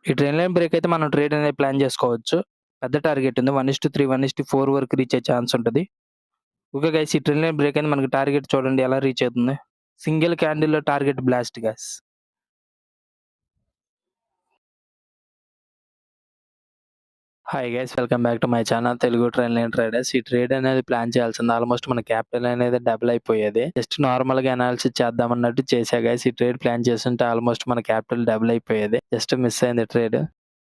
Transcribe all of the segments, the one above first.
ఈ trend line break అయితే మనం ట్రేడ్ అనేది ప్లాన్ చేసుకోవచ్చు. పెద్ద టార్గెట్ ఉంది. 1:3, 1:4 వరకు రీచ్ అయ్యే ఛాన్స్ ఉంటది. ఓకే గైస్, ఈ ట్రెండ్ లైన్ బ్రేక్ అనేది మనకి టార్గెట్ చూడండి ఎలా రీచ్ అవుతుంది. సింగిల్ క్యాండిల్‌లో target blast guys. Hi guys, welcome back to my channel Telugu trend line traders. ఈ ట్రేడ్ అనేది ప్లాన్ చేయాల్సింది. ఆల్మోస్ట్ మన క్యాపిటల్ అనేది డబుల్ అయిపోయేది. జస్ట్ నార్మల్‌గా అనాలిసిస్ చేద్దామన్నట్టు చేశా గైస్. ఈ ట్రేడ్ ప్లాన్ చేసుంటే ఆల్మోస్ట్ మన క్యాపిటల్ డబుల్ అయిపోయేది. జస్ట్ మిస్ అయింది ట్రేడ్.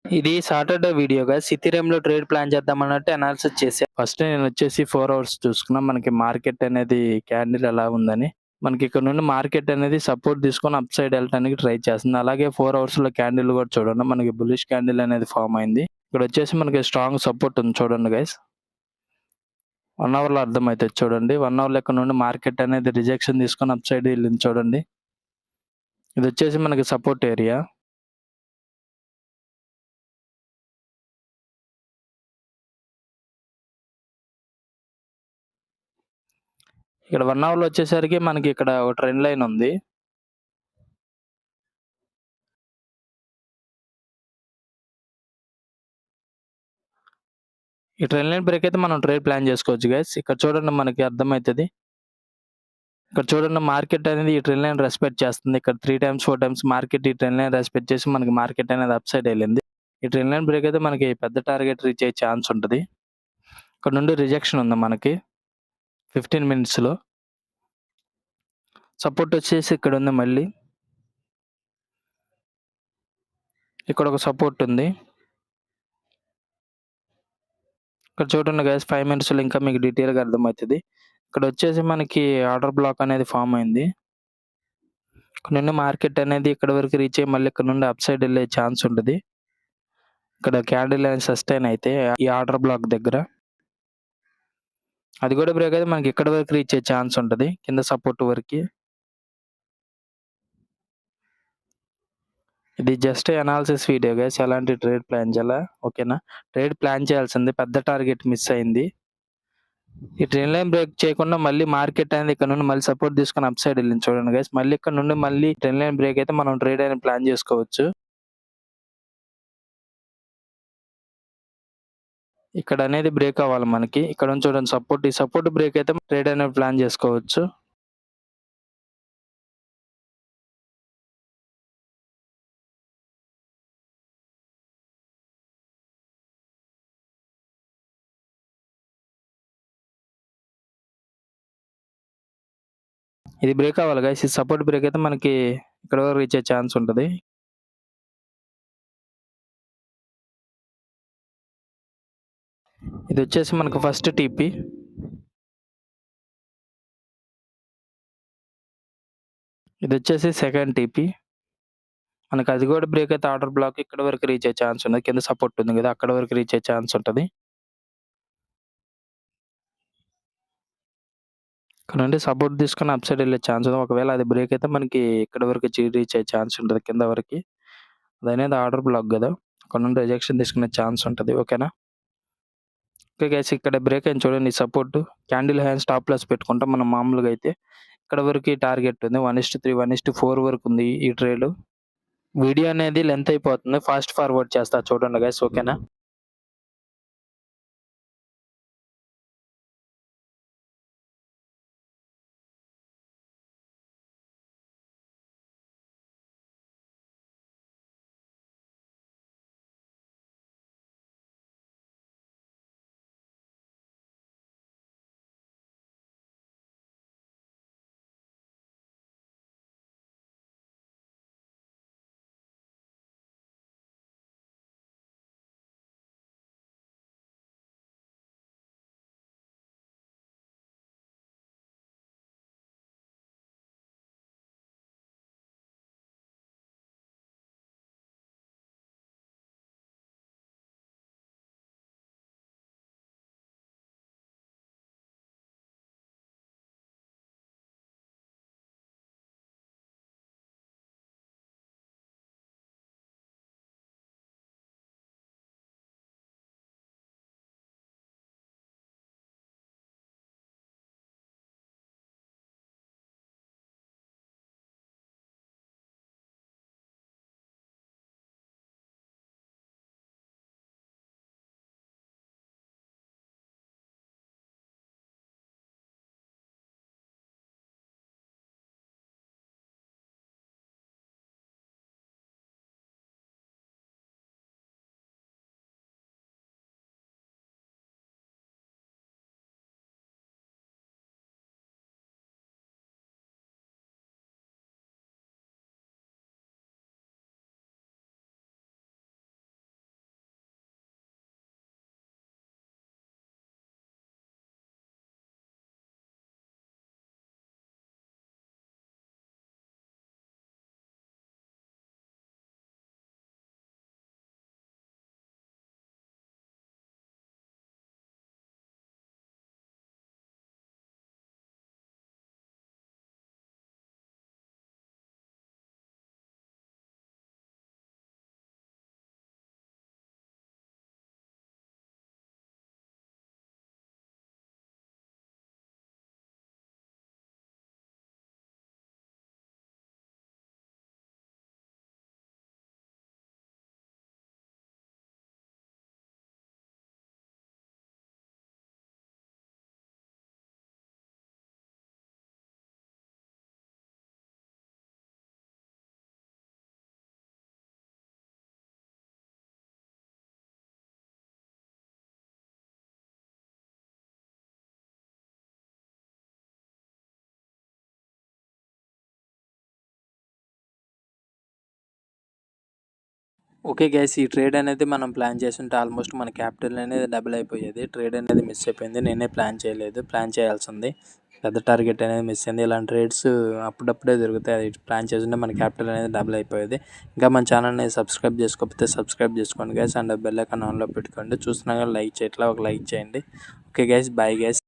ఇది సాటర్డే వీడియో గైస్. ఇథీరియంలో ట్రేడ్ ప్లాన్ చేద్దామన్నట్టు అనాలిసిస్ చేశా. ఫస్ట్ నేనొచ్చేసి 4 అవర్స్ చూసుకున్నా. మనకి మార్కెట్ అనేది క్యాండిల్ ఎలా ఉందని. మనకి ఇక్కడ నుండి మార్కెట్ అనేది సపోర్ట్ తీసుకొని అప్ సైడ్ వెళ్ళటానికి ట్రై చేస్తుంది. అలాగే 4 అవర్స్‌లో క్యాండిల్ కూడా చూడండి. మనకి బుల్లిష్ క్యాండిల్ అనేది ఫార్మ్ అయింది. ఇక్కడొచ్చేసి మనకి స్ట్రాంగ్ సపోర్ట్ ఉంది చూడండి గైస్. 1 అవర్‌లో అర్థమైతది చూడండి. 1 అవర్‌లో ఇక్కడ నుండి మార్కెట్ అనేది రిజెక్షన్ తీసుకొని అప్ సైడ్ వెళ్ళింది చూడండి. ఇదొచ్చేసి మనకి సపోర్ట్ ఏరియా. ఇక్కడ 1 అవర్‌లో వచ్చేసరికి మనకి ఇక్కడ ఒక ట్రెండ్ లైన్ ఉంది. ఈ ట్రెండ్ లైన్ బ్రేక్ అయితే మనం ట్రేడ్ ప్లాన్ చేసుకోవచ్చు గైస్. ఇక్కడ చూడండి మనకి అర్థమైతది. ఇక్కడ చూడండి మార్కెట్ అనేది ఈ ట్రెండ్ లైన్ రెస్పెక్ట్ చేస్తుంది. ఇక్కడ 3 టైమ్స్ 4 టైమ్స్ మార్కెట్ ఈ ట్రెండ్ లైన్ రెస్పెక్ట్ చేసి మనకి మార్కెట్ అనేది అప్ సైడ్ వెళ్ళింది. ఈ ట్రెండ్ లైన్ బ్రేక్ అయితే మనకి పెద్ద టార్గెట్ రీచ్ అయ్యే ఛాన్స్ ఉంటది. ఇక్కడ నుండి రిజెక్షన్ ఉంది మనకి 15 మినిట్స్‌లో. సపోర్ట్ వచ్చేసి ఇక్కడ ఉంది మళ్ళీ. ఇక్కడ ఒక సపోర్ట్ ఉంది. ఇక్కడ చూడండి గైస్ 5 మినిట్స్‌లో ఇంకా మీకు డీటెయిల్‌గా అర్థమవుతది. ఇక్కడ వచ్చేసి మనకి ఆర్డర్ బ్లాక్ అనేది ఫార్మ్ అయింది. ఇక్కడ నుండి మార్కెట్ అనేది ఇక్కడ వరకు రీచ్ అయ్యి మళ్ళీ ఇక్కడ నుండి అప్ సైడ్ వెళ్ళే ఛాన్స్ ఉంటది. ఇక్కడ క్యాండిల్ లైన్ సస్టైన్ అయితే ఈ ఆర్డర్ బ్లాక్ దగ్గర. అది కూడా బ్రేక్ అయితే మనకి ఇక్కడ వరకు రీచ్ అయ్యే ఛాన్స్ ఉంటది. కింద సపోర్ట్ వరకి. ఇది జస్ట్ అనాలిసిస్ వీడియో గైస్. ఎలాంటి ట్రేడ్ ప్లాన్ చేయాలా ఓకేనా. ట్రేడ్ ప్లాన్ చేయాల్సింది. పెద్ద టార్గెట్ మిస్ అయింది. ఈ ట్రెండ్ లైన్ బ్రేక్ చేయకుండా మళ్ళీ మార్కెట్ అనేది ఇక్కడ నుండి మళ్ళీ సపోర్ట్ తీసుకొని అప్ సైడ్ వెళ్ళింది చూడండి గైస్. మళ్ళీ ఇక్కడ నుండి మళ్ళీ ట్రెండ్ లైన్ బ్రేక్ అయితే మనం ట్రేడ్ అనేది ప్లాన్ చేసుకోవచ్చు. ఇక్కడ అనేది బ్రేక్ అవ్వాలి మనకి. ఇక్కడ నుంచి చూడండి సపోర్ట్. ఈ సపోర్ట్ బ్రేక్ అయితే ట్రేడ్ అనేది ప్లాన్ చేసుకోవచ్చు. ఇది బ్రేక్ అవ్వాలి గైస్. ఈ సపోర్ట్ బ్రేక్ అయితే మనకి ఇక్కడ వరకు రీచ్ అయ్యే ఛాన్స్ ఉంటది. ఇది వచ్చేసి మనకు ఫస్ట్ టీపీ. ఇది వచ్చేసి సెకండ్ టీపీ. మనకు అది కూడా బ్రేక్ అయితే ఆర్డర్ బ్లాక్ ఇక్కడ వరకు రీచ్ అయ్యే ఛాన్స్ ఉంది. కింద సపోర్ట్ ఉంది కదా, అక్కడ వరకు రీచ్ అయ్యే ఛాన్స్ ఉంటది. ఇక్కడ నుండి సపోర్ట్ తీసుకొని అప్ సైడ్ వెళ్ళే ఛాన్స్ ఉంది. ఒకవేళ అది బ్రేక్ అయితే మనకి ఇక్కడ వరకు రీచ్ అయ్యే ఛాన్స్ ఉంటది కింద వరకి. అదనేది ఆర్డర్ బ్లాక్ కదా, అక్కడ నుండి రిజెక్షన్ తీసుకునే ఛాన్స్ ఉంటది. ఓకేనా. ఓకే గైస్, ఇక్కడ బ్రేక్ అయింది చూడండి support. Candle and stop loss పెట్టుకుంటాం మనం మామూలుగా అయితే. ఇక్కడ వరకు టార్గెట్ ఉంది. 1:3, 1:4 వరకు ఉంది ఈ ట్రేడ్. వీడియో అనేది లెంత్ అయిపోతుంది. ఫాస్ట్ ఫార్వర్డ్ చేస్తా చూడండి గైస్. ఓకేనా. ఓకే గైస్, ఈ ట్రేడ్ అనేది మనం ప్లాన్ చేసుంటే ఆల్మోస్ట్ మన క్యాపిటల్ అనేది డబుల్ అయిపోయేది. ట్రేడ్ అనేది మిస్ అయిపోయింది. నేనే ప్లాన్ చేయలేదు. ప్లాన్ చేయాల్సింది. పెద్ద టార్గెట్ అనేది మిస్ అయింది. ఇలాంటి ట్రేడ్స్ అప్పుడప్పుడే దొరుకుతాయి. అది ప్లాన్ చేసుంటే మన క్యాపిటల్ అనేది డబుల్ అయిపోయేది. ఇంకా మన ఛానల్ని సబ్స్క్రైబ్ చేసుకోకపోతే సబ్స్క్రైబ్ చేసుకోండి గైస్. అండ్ బెల్ ఐకాన్ ఆన్లో పెట్టుకోండి. చూస్తున్నా కానీ లైక్ చేయట్లా, ఒక లైక్ చేయండి. Okay guys, bye guys.